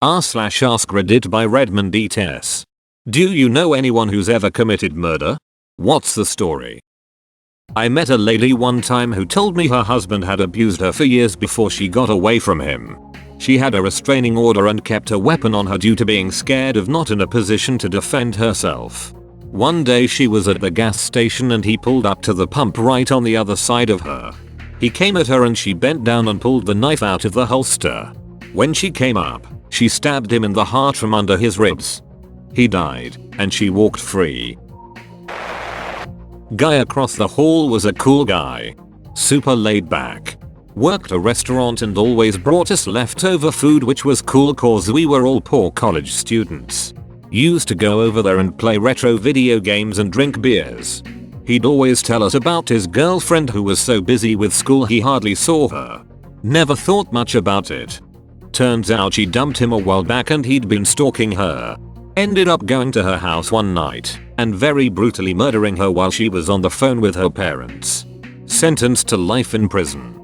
r/AskReddit by Redmond ETS. Do you know anyone who's ever committed murder? What's the story? I met a lady one time who told me her husband had abused her for years before she got away from him. She had a restraining order and kept a weapon on her due to being scared of not in a position to defend herself. One day she was at the gas station and he pulled up to the pump right on the other side of her. He came at her and she bent down and pulled the knife out of the holster. When she came up, she stabbed him in the heart from under his ribs. He died, and she walked free. Guy across the hall was a cool guy. Super laid back. Worked a restaurant and always brought us leftover food, which was cool cause we were all poor college students. Used to go over there and play retro video games and drink beers. He'd always tell us about his girlfriend who was so busy with school he hardly saw her. Never thought much about it. Turns out she dumped him a while back and he'd been stalking her. Ended up going to her house one night and very brutally murdering her while she was on the phone with her parents. Sentenced to life in prison.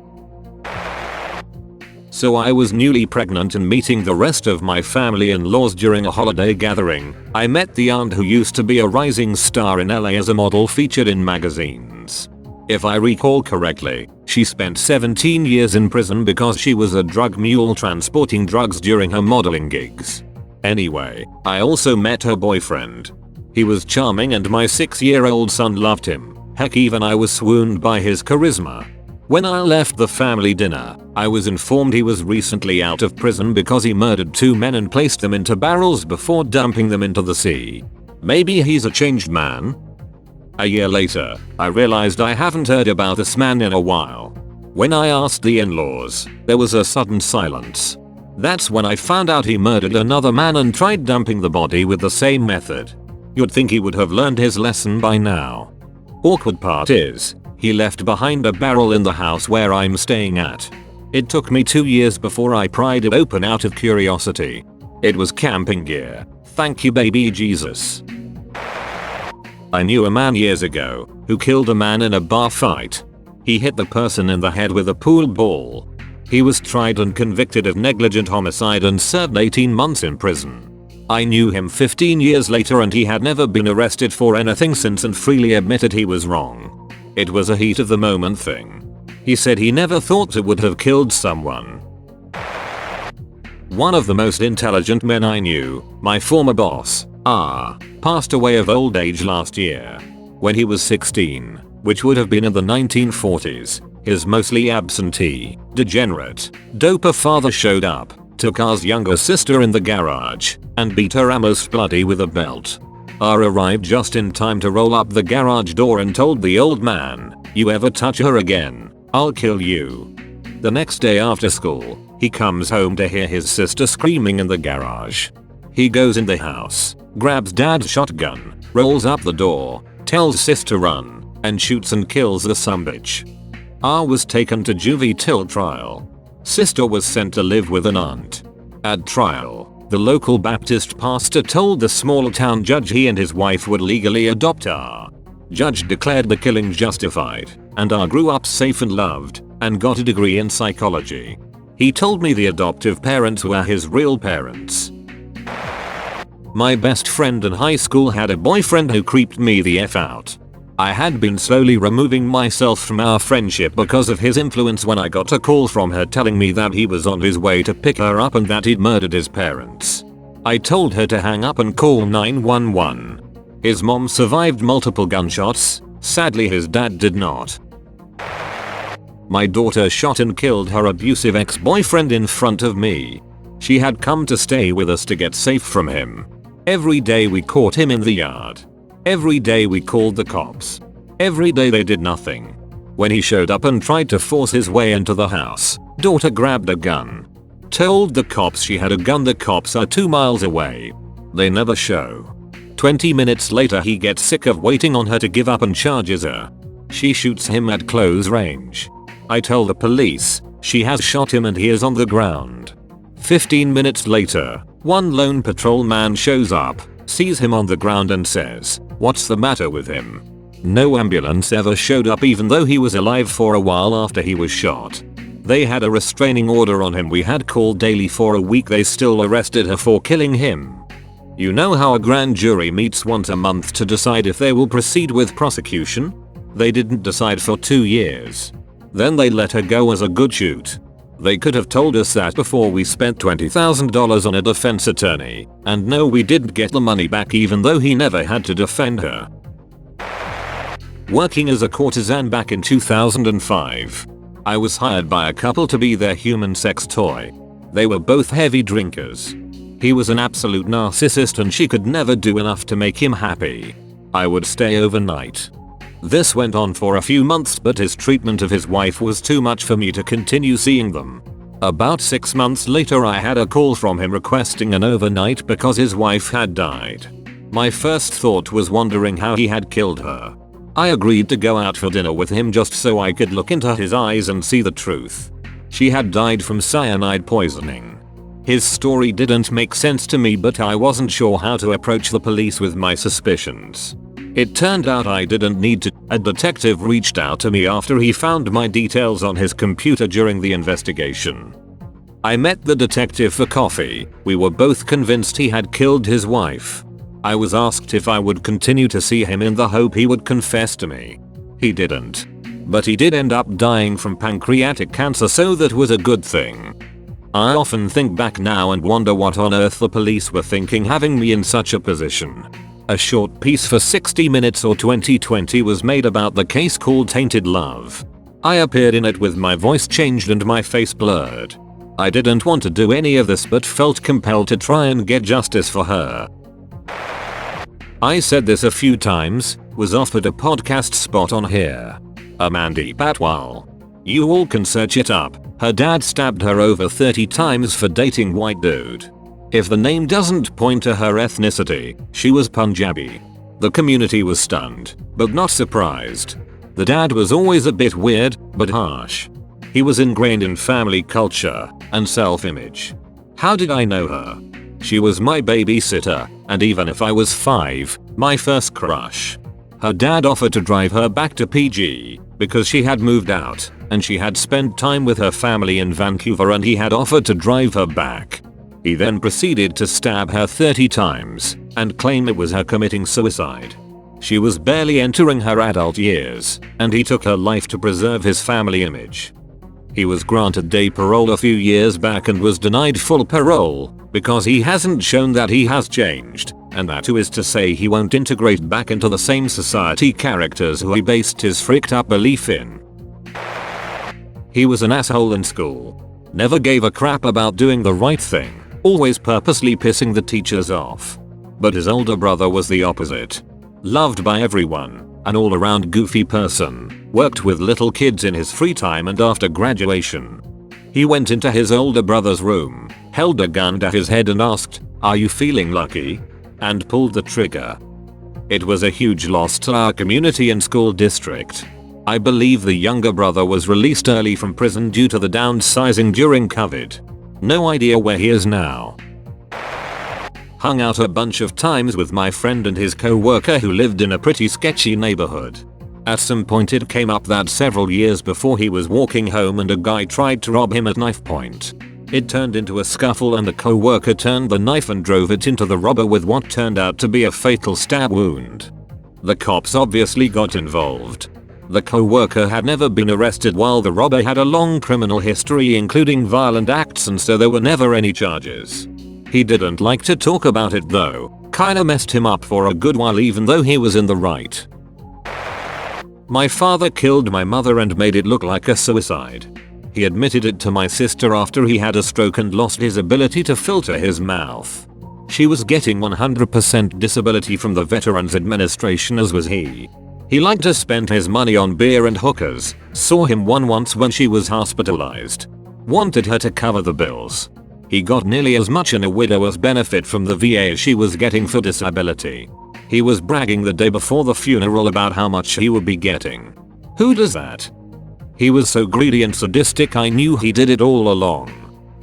So I was newly pregnant and meeting the rest of my family-in-laws during a holiday gathering. I met the aunt who used to be a rising star in LA as a model featured in magazines. If I recall correctly, she spent 17 years in prison because she was a drug mule transporting drugs during her modeling gigs. Anyway, I also met her boyfriend. He was charming and my 6-year-old son loved him. Heck, even I was swooned by his charisma. When I left the family dinner, I was informed he was recently out of prison because he murdered 2 men and placed them into barrels before dumping them into the sea. Maybe he's a changed man? A year later, I realized I haven't heard about this man in a while. When I asked the in-laws, there was a sudden silence. That's when I found out he murdered another man and tried dumping the body with the same method. You'd think he would have learned his lesson by now. Awkward part is, he left behind a barrel in the house where I'm staying at. It took me 2 years before I pried it open out of curiosity. It was camping gear. Thank you, baby Jesus. I knew a man years ago who killed a man in a bar fight. He hit the person in the head with a pool ball. He was tried and convicted of negligent homicide and served 18 months in prison. I knew him 15 years later and he had never been arrested for anything since and freely admitted he was wrong. It was a heat of the moment thing. He said he never thought it would have killed someone. One of the most intelligent men I knew, my former boss, passed away of old age last year. When he was 16, which would have been in the 1940s, his mostly absentee, degenerate, doper father showed up, took R's younger sister in the garage, and beat her almost bloody with a belt. R arrived just in time to roll up the garage door and told the old man, "You ever touch her again, I'll kill you." The next day after school, he comes home to hear his sister screaming in the garage. He goes in the house, grabs dad's shotgun, rolls up the door, tells sis to run, and shoots and kills the sumbitch. R was taken to juvie till trial. Sister was sent to live with an aunt. At trial, the local Baptist pastor told the small town judge he and his wife would legally adopt R. Judge declared the killing justified, and R grew up safe and loved, and got a degree in psychology. He told me the adoptive parents were his real parents. My best friend in high school had a boyfriend who creeped me the F out. I had been slowly removing myself from our friendship because of his influence when I got a call from her telling me that he was on his way to pick her up and that he'd murdered his parents. I told her to hang up and call 911. His mom survived multiple gunshots, sadly his dad did not. My daughter shot and killed her abusive ex-boyfriend in front of me. She had come to stay with us to get safe from him. Every day we caught him in the yard. Every day we called the cops. Every day they did nothing. When he showed up and tried to force his way into the house, daughter grabbed a gun. Told the cops she had a gun. The cops are 2 miles away. They never show. 20 minutes later he gets sick of waiting on her to give up and charges her. She shoots him at close range. I tell the police, she has shot him and he is on the ground. 15 minutes later, one lone patrolman shows up, sees him on the ground and says, "What's the matter with him?" No ambulance ever showed up even though he was alive for a while after he was shot. They had a restraining order on him. We had called daily for a week. They still arrested her for killing him. You know how a grand jury meets once a month to decide if they will proceed with prosecution? They didn't decide for 2 years. Then they let her go as a good shoot. They could have told us that before we spent $20,000 on a defense attorney, and no, we didn't get the money back even though he never had to defend her. Working as a courtesan back in 2005. I was hired by a couple to be their human sex toy. They were both heavy drinkers. He was an absolute narcissist and she could never do enough to make him happy. I would stay overnight. This went on for a few months, but his treatment of his wife was too much for me to continue seeing them. About 6 months later I had a call from him requesting an overnight because his wife had died. My first thought was wondering how he had killed her. I agreed to go out for dinner with him just so I could look into his eyes and see the truth. She had died from cyanide poisoning. His story didn't make sense to me, but I wasn't sure how to approach the police with my suspicions. It turned out I didn't need to. A detective reached out to me after he found my details on his computer during the investigation. I met the detective for coffee. We were both convinced he had killed his wife. I was asked if I would continue to see him in the hope he would confess to me. He didn't. But he did end up dying from pancreatic cancer, so that was a good thing. I often think back now and wonder what on earth the police were thinking having me in such a position. A short piece for 60 Minutes or 2020 was made about the case called Tainted Love. I appeared in it with my voice changed and my face blurred. I didn't want to do any of this but felt compelled to try and get justice for her. I said this a few times, was offered a podcast spot on here. Mandy Patwal. You all can search it up. Her dad stabbed her over 30 times for dating white dude. If the name doesn't point to her ethnicity, she was Punjabi. The community was stunned, but not surprised. The dad was always a bit weird, but harsh. He was ingrained in family culture and self-image. How did I know her? She was my babysitter, and even if I was 5, my first crush. Her dad offered to drive her back to PG, because she had moved out, and she had spent time with her family in Vancouver, and he had offered to drive her back. He then proceeded to stab her 30 times, and claim it was her committing suicide. She was barely entering her adult years, and he took her life to preserve his family image. He was granted day parole a few years back and was denied full parole, because he hasn't shown that he has changed, and that too is to say he won't integrate back into the same society characters who he based his freaked up belief in. He was an asshole in school. Never gave a crap about doing the right thing, always purposely pissing the teachers off. But his older brother was the opposite. Loved by everyone, an all-around goofy person, worked with little kids in his free time, and after graduation, he went into his older brother's room, held a gun to his head and asked, "Are you feeling lucky?" and pulled the trigger. It was a huge loss to our community and school district. I believe the younger brother was released early from prison due to the downsizing during COVID. No idea where he is now. Hung out a bunch of times with my friend and his co-worker who lived in a pretty sketchy neighborhood. At some point it came up that several years before he was walking home and a guy tried to rob him at knife point. It turned into a scuffle and the co-worker turned the knife and drove it into the robber with what turned out to be a fatal stab wound. The cops obviously got involved. The co-worker had never been arrested while the robber had a long criminal history including violent acts, and so there were never any charges. He didn't like to talk about it though, kinda messed him up for a good while even though he was in the right. My father killed my mother and made it look like a suicide. He admitted it to my sister after he had a stroke and lost his ability to filter his mouth. She was getting 100% disability from the Veterans Administration, as was he. He liked to spend his money on beer and hookers, saw him once when she was hospitalized. Wanted her to cover the bills. He got nearly as much in a widower's benefit from the VA as she was getting for disability. He was bragging the day before the funeral about how much he would be getting. Who does that? He was so greedy and sadistic, I knew he did it all along.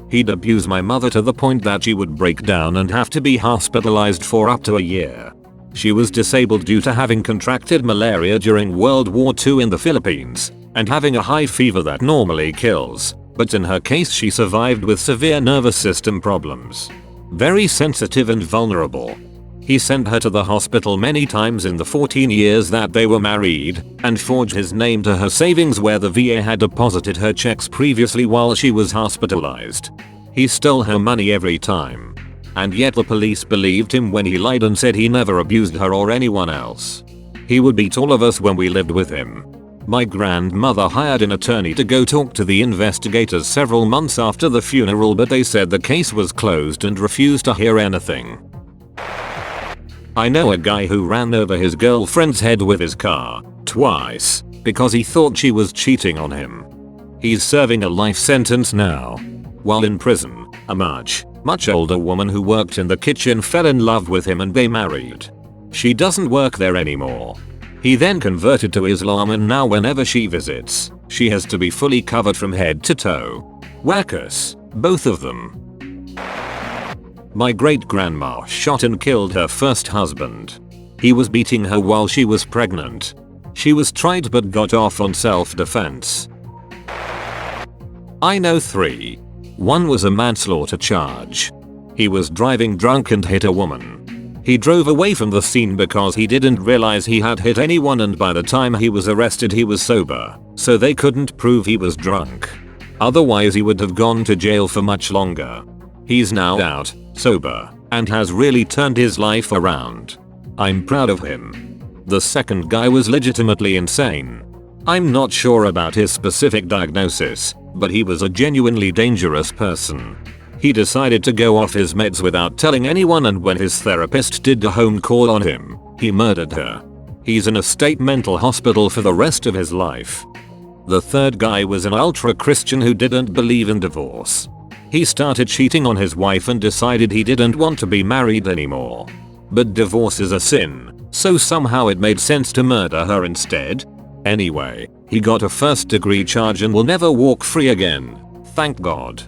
He'd abuse my mother to the point that she would break down and have to be hospitalized for up to a year. She was disabled due to having contracted malaria during World War II in the Philippines, and having a high fever that normally kills, But in her case she survived with severe nervous system problems. Very sensitive and vulnerable. He sent her to the hospital many times in the 14 years that they were married and forged his name to her savings where the VA had deposited her checks previously while she was hospitalized. He stole her money every time. And yet the police believed him when he lied and said he never abused her or anyone else. He would beat all of us when we lived with him. My grandmother hired an attorney to go talk to the investigators several months after the funeral, but they said the case was closed and refused to hear anything. I know a guy who ran over his girlfriend's head with his car twice because he thought she was cheating on him. He's serving a life sentence now. While in prison, a much older woman who worked in the kitchen fell in love with him and they married. She doesn't work there anymore. He then converted to Islam and now whenever she visits, she has to be fully covered from head to toe. Whackers, both of them. My great-grandma shot and killed her first husband. He was beating her while she was pregnant. She was tried but got off on self-defense. I know 3. One was a manslaughter charge. He was driving drunk and hit a woman. He drove away from the scene because he didn't realize he had hit anyone, and by the time he was arrested he was sober, so they couldn't prove he was drunk. Otherwise he would have gone to jail for much longer. He's now out, sober, and has really turned his life around. I'm proud of him. The second guy was legitimately insane. I'm not sure about his specific diagnosis, but he was a genuinely dangerous person. He decided to go off his meds without telling anyone, and when his therapist did a home call on him, he murdered her. He's in a state mental hospital for the rest of his life. The third guy was an ultra-Christian who didn't believe in divorce. He started cheating on his wife and decided he didn't want to be married anymore. But divorce is a sin, so somehow it made sense to murder her instead. Anyway, he got a first-degree charge and will never walk free again. Thank God.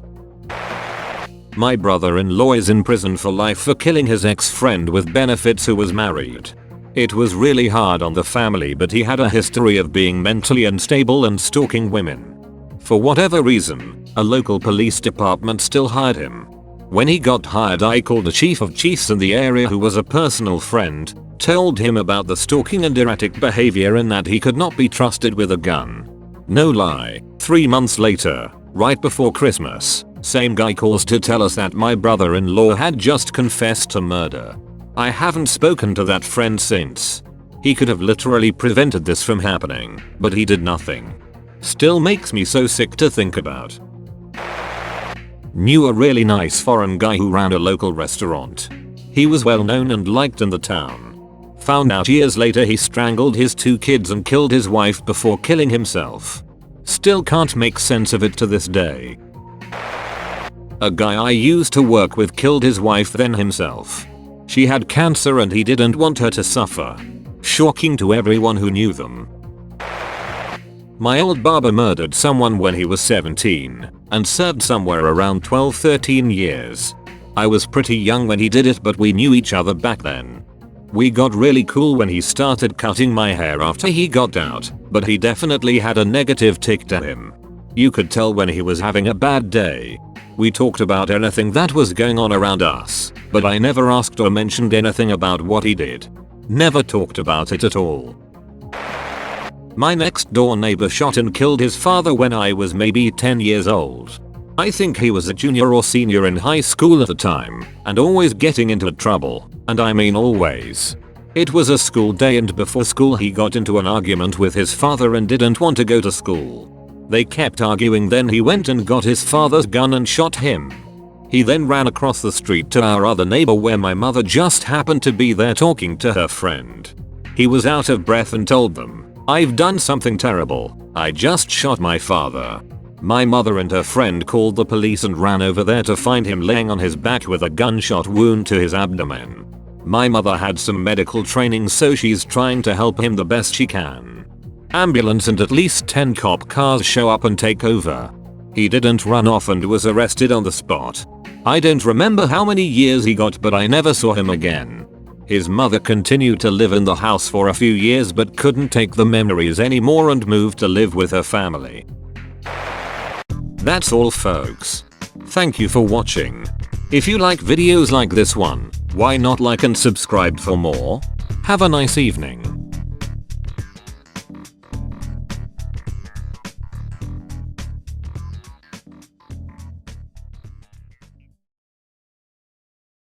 My brother-in-law is in prison for life for killing his ex-friend with benefits who was married. It was really hard on the family, but he had a history of being mentally unstable and stalking women. For whatever reason, a local police department still hired him. When he got hired, I called the chief of chiefs in the area, who was a personal friend, told him about the stalking and erratic behavior and that he could not be trusted with a gun. No lie, 3 months later, right before Christmas, same guy calls to tell us that my brother-in-law had just confessed to murder. I haven't spoken to that friend since. He could have literally prevented this from happening, but he did nothing. Still makes me so sick to think about. Knew a really nice foreign guy who ran a local restaurant. He was well known and liked in the town. Found out years later he strangled his 2 kids and killed his wife before killing himself. Still can't make sense of it to this day. A guy I used to work with killed his wife then himself. She had cancer and he didn't want her to suffer. Shocking to everyone who knew them. My old barber murdered someone when he was 17 and served somewhere around 12-13 years. I was pretty young when he did it, but we knew each other back then. We got really cool when he started cutting my hair after he got out, but he definitely had a negative tick to him. You could tell when he was having a bad day. We talked about anything that was going on around us, but I never asked or mentioned anything about what he did. Never talked about it at all. My next door neighbor shot and killed his father when I was maybe 10 years old. I think he was a junior or senior in high school at the time, and always getting into trouble, and I mean always. It was a school day and before school he got into an argument with his father and didn't want to go to school. They kept arguing, then he went and got his father's gun and shot him. He then ran across the street to our other neighbor where my mother just happened to be there talking to her friend. He was out of breath and told them, "I've done something terrible. I just shot my father." My mother and her friend called the police and ran over there to find him laying on his back with a gunshot wound to his abdomen. My mother had some medical training, so she's trying to help him the best she can. Ambulance and at least 10 cop cars show up and take over. He didn't run off and was arrested on the spot. I don't remember how many years he got, but I never saw him again. His mother continued to live in the house for a few years but couldn't take the memories anymore and moved to live with her family. That's all folks. Thank you for watching. If you like videos like this one, why not like and subscribe for more? Have a nice evening.